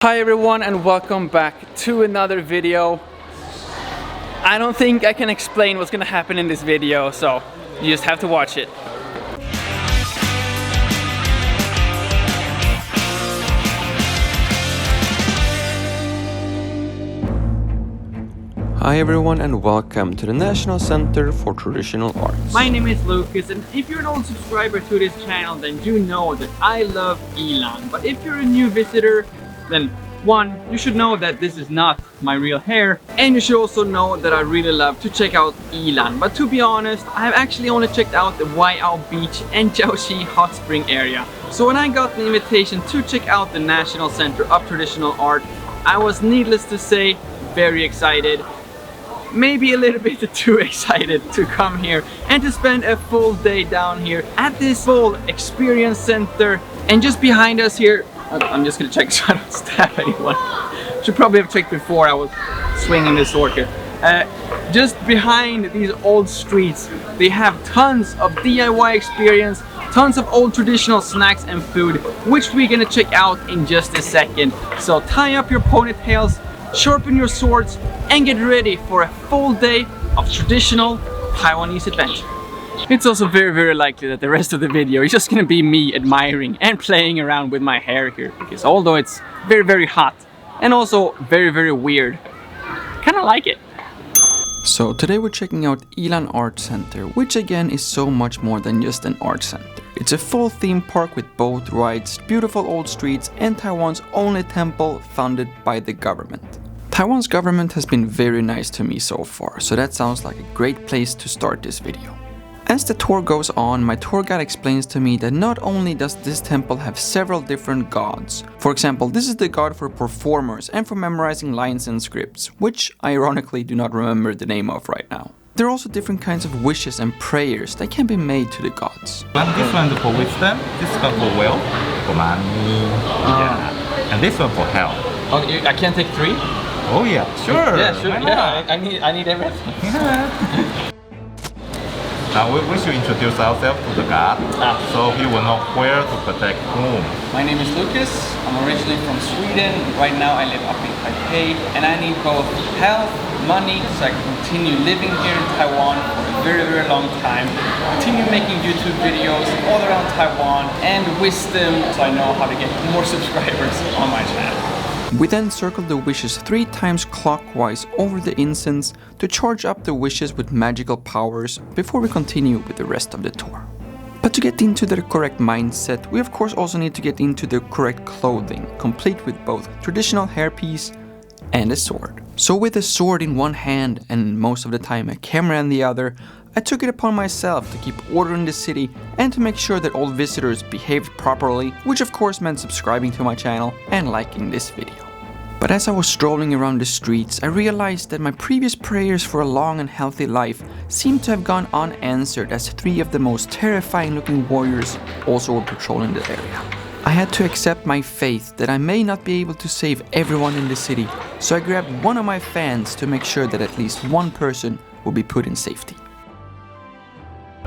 Hi everyone and welcome back to another video. I don't think I can explain what's gonna happen in this video, so you just have to watch it. Hi everyone and welcome to the National Center for Traditional Arts. My name is Lukas, and if you're an old subscriber to this channel, then you know that I love Ilan. But if you're a new visitor, then one, you should know that this is not my real hair, and you should also know that I really love to check out Ilan. But to be honest, I've actually only checked out the Waiao Beach and Jiaoxi hot spring area. So when I got the invitation to check out the National Center of Traditional Art, I was, needless to say, very excited. Maybe a little bit too excited to come here and to spend a full day down here at this full experience center. And just behind us here, I'm just gonna check so I don't stab anyone. Should probably have checked before I was swinging the sword here. Just behind these old streets, they have tons of DIY experience, tons of old traditional snacks and food, which we're gonna check out in just a second. So tie up your ponytails, sharpen your swords, and get ready for a full day of traditional Taiwanese adventure. It's also very likely that the rest of the video is just gonna be me admiring and playing around with my hair here, because although it's very hot and also very weird, I kinda like it. So today we're checking out Ilan Art Center, which again is so much more than just an art center. It's a full theme park with boat rides, beautiful old streets, and Taiwan's only temple funded by the government. Taiwan's government has been very nice to me so far, so that sounds like a great place to start this video. As the tour goes on, my tour guide explains to me that not only does this temple have several different gods. For example, this is the god for performers and for memorizing lines and scripts, which I ironically do not remember the name of right now. There are also different kinds of wishes and prayers that can be made to the gods. This one for wisdom, this one for wealth, for money, yeah. And this one for health. Oh, I can't take three? Oh yeah, sure. Yeah, sure. Yeah, I need everything. Now we should introduce ourselves to the god, so he will know where to protect whom. My name is Lukas. I'm originally from Sweden. Right now I live up in Taipei, and I need both health, money, so I can continue living here in Taiwan for a very long time, continue making YouTube videos all around Taiwan, and wisdom, so I know how to get more subscribers on my channel. We then circle the wishes 3 times clockwise over the incense to charge up the wishes with magical powers before we continue with the rest of the tour. But to get into the correct mindset, we of course also need to get into the correct clothing, complete with both traditional hairpiece and a sword. So with a sword in one hand and most of the time a camera in the other, I took it upon myself to keep order in the city and to make sure that all visitors behaved properly, which of course meant subscribing to my channel and liking this video. But as I was strolling around the streets, I realized that my previous prayers for a long and healthy life seemed to have gone unanswered, as 3 of the most terrifying looking warriors also were patrolling the area. I had to accept my fate that I may not be able to save everyone in the city, so I grabbed one of my fans to make sure that at least one person will be put in safety.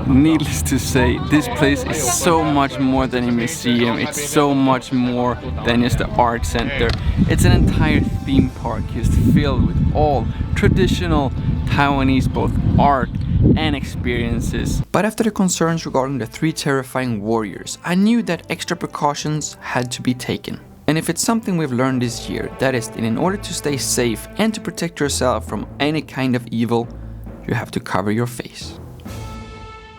Needless to say, this place is so much more than a museum. It's so much more than just the art center. It's an entire theme park just filled with all traditional Taiwanese both art and experiences. But after the concerns regarding the 3 terrifying warriors, I knew that extra precautions had to be taken. And if it's something we've learned this year, that is that in order to stay safe and to protect yourself from any kind of evil, you have to cover your face.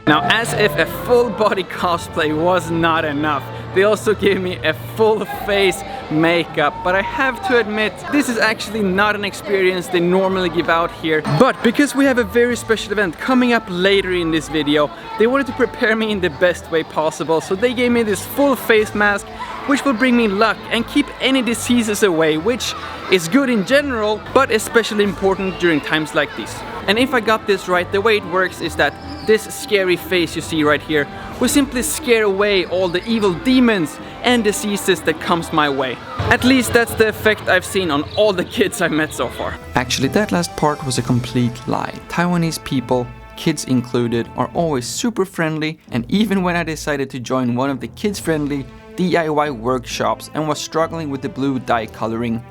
Now, as if a full body cosplay was not enough, they also gave me a full face makeup. But I have to admit, this is actually not an experience they normally give out here. But because we have a very special event coming up later in this video, they wanted to prepare me in the best way possible. So they gave me this full face mask, which will bring me luck and keep any diseases away, which is good in general, but especially important during times like these. And if I got this right, the way it works is that this scary face you see right here will simply scare away all the evil demons and diseases that comes my way. At least that's the effect I've seen on all the kids I've met so far. Actually, that last part was a complete lie. Taiwanese people, kids included, are always super friendly, and even when I decided to join one of the kids-friendly DIY workshops and was struggling with the blue dye coloring.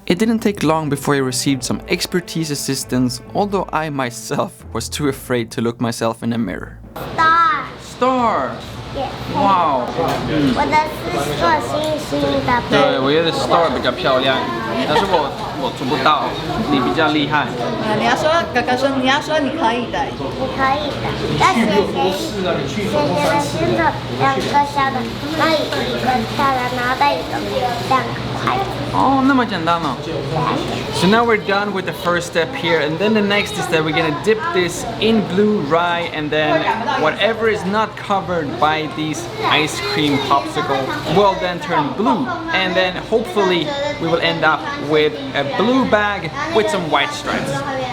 It didn't take long before I received some expertise assistance, although I myself was too afraid to look myself in the mirror. Star. Star. Yeah. Wow. 我的是做星星的。对，我觉得 Star 比较漂亮，但是我做不到，你比较厉害。你要说，哥哥说你要说你可以的。你可以的。要写的先做两个小的，那里一个大的，然后再一个两个块的。哦，那么简单哦。So now we're done with the first step here, and then the next is that we're gonna dip this in blue rye, and then whatever is not covered by these ice cream popsicle will then turn blue, and then hopefully we will end up with a blue bag with some white stripes.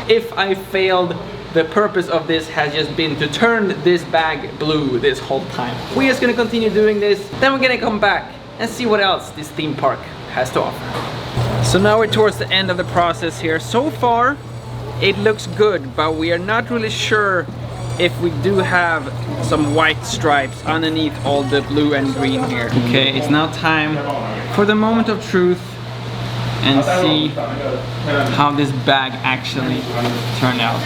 If I failed, the purpose of this has just been to turn this bag blue this whole time. We're just gonna continue doing this, then we're gonna come back and see what else this theme park has to offer. So now we're towards the end of the process here. So far, it looks good, but we are not really sure if we do have some white stripes underneath all the blue and green here. Okay, it's now time for the moment of truth and see how this bag actually turned out.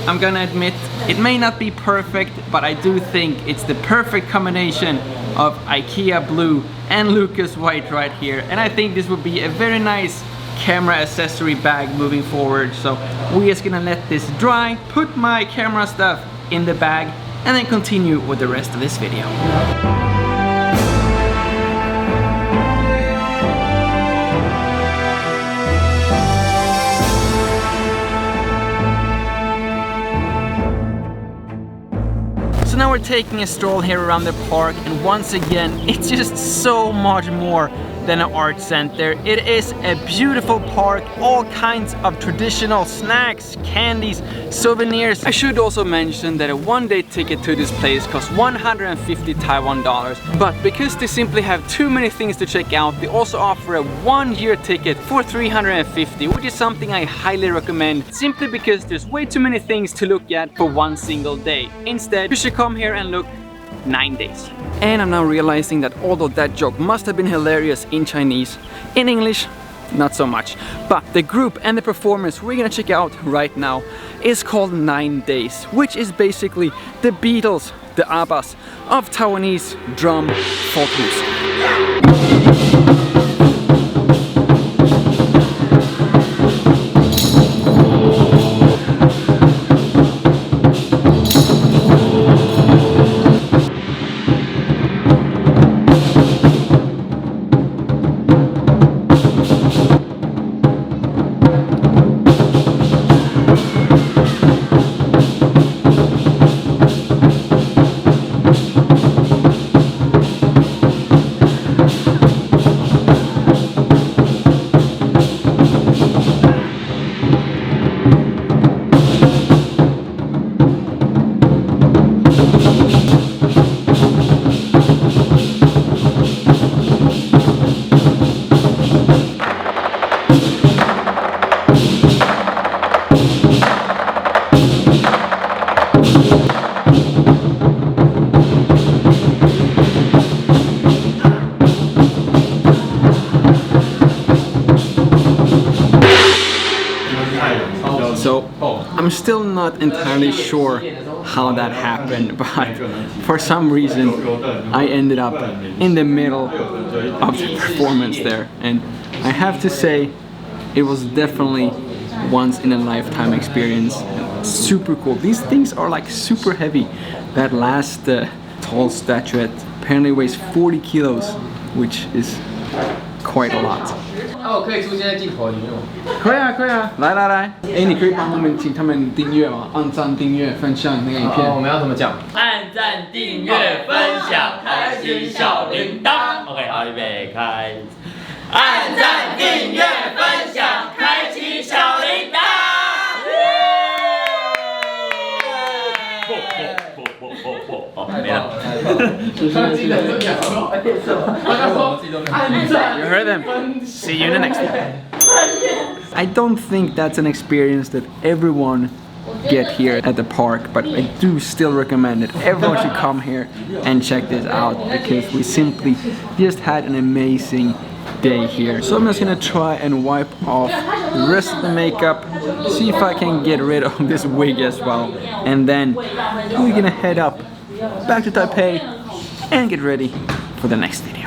I'm gonna admit, it may not be perfect, but I do think it's the perfect combination of IKEA blue and Lukas white right here. And I think this would be a very nice camera accessory bag moving forward. So we're just gonna let this dry, put my camera stuff in the bag, and then continue with the rest of this video. So now we're taking a stroll here around the park, and once again, it's just so much more than an art center. It is a beautiful park, all kinds of traditional snacks, candies, souvenirs. I should also mention that a one-day ticket to this place costs 150 Taiwan dollars, but because they simply have too many things to check out, they also offer a one-year ticket for 350, which is something I highly recommend, simply because there's way too many things to look at for one single day. Instead, you should come here and look 9 days. And I'm now realizing that although that joke must have been hilarious in Chinese, in English, not so much. But the group and the performance we're gonna check out right now is called 9 Days, which is basically the Beatles, the ABBAs of Taiwanese drum folk music. So I'm still not entirely sure how that happened, but for some reason I ended up in the middle of the performance there, and I have to say it was definitely once in a lifetime experience. Super cool. These things are like super heavy. That last tall statuette apparently weighs 40 kilos, which is quite a lot. 哦，可以出现在镜头里面吗？可以啊，可以啊，来来来，哎，你可以帮他们请他们订阅吗？按赞、订阅、分享那个影片。我们要怎么讲？按赞、订阅、分享、开启小铃铛。OK， 好，预备，开。按赞、订阅、分享、开启小铃铛。没了。You heard them. See you in the next one. I don't think that's an experience that everyone get here at the park, but I do still recommend it. Everyone should come here and check this out because we simply just had an amazing day here. So I'm just gonna try and wipe off the rest of the makeup, see if I can get rid of this wig as well, and then we're gonna head up back to Taipei and get ready for the next video.